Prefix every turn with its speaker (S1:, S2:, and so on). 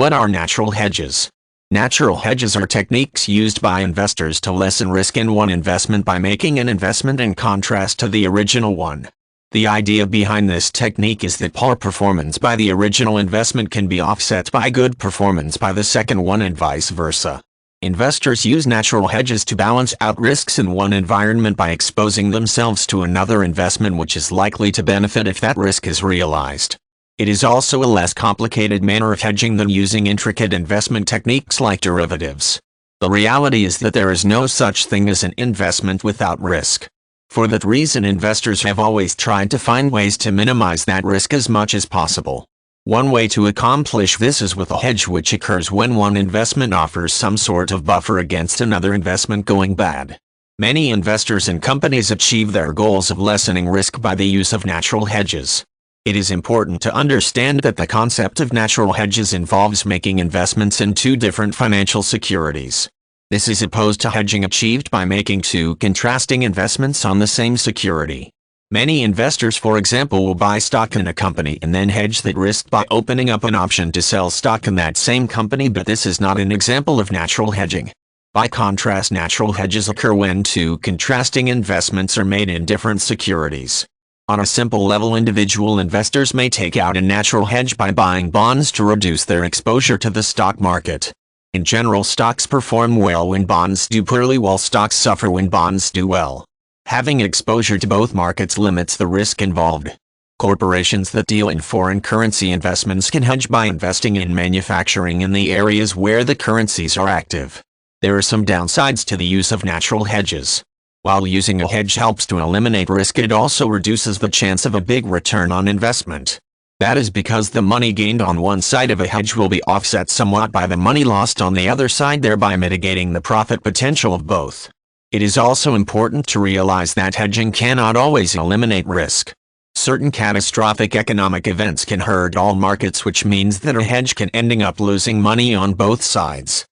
S1: What are natural hedges? Natural hedges are techniques used by investors to lessen risk in one investment by making an investment in contrast to the original one. The idea behind this technique is that poor performance by the original investment can be offset by good performance by the second one and vice versa. Investors use natural hedges to balance out risks in one environment by exposing themselves to another investment which is likely to benefit if that risk is realized. It is also a less complicated manner of hedging than using intricate investment techniques like derivatives. The reality is that there is no such thing as an investment without risk. For that reason, investors have always tried to find ways to minimize that risk as much as possible. One way to accomplish this is with a hedge, which occurs when one investment offers some sort of buffer against another investment going bad. Many investors and companies achieve their goals of lessening risk by the use of natural hedges. It is important to understand that the concept of natural hedges involves making investments in two different financial securities. This is opposed to hedging achieved by making two contrasting investments on the same security. Many investors, for example, will buy stock in a company and then hedge that risk by opening up an option to sell stock in that same company, but this is not an example of natural hedging. By contrast, natural hedges occur when two contrasting investments are made in different securities. On a simple level, individual investors may take out a natural hedge by buying bonds to reduce their exposure to the stock market. In general, stocks perform well when bonds do poorly, while stocks suffer when bonds do well. Having exposure to both markets limits the risk involved. Corporations that deal in foreign currency investments can hedge by investing in manufacturing in the areas where the currencies are active. There are some downsides to the use of natural hedges. While using a hedge helps to eliminate risk, it also reduces the chance of a big return on investment. That is because the money gained on one side of a hedge will be offset somewhat by the money lost on the other side, thereby mitigating the profit potential of both. It is also important to realize that hedging cannot always eliminate risk. Certain catastrophic economic events can hurt all markets, which means that a hedge can end up losing money on both sides.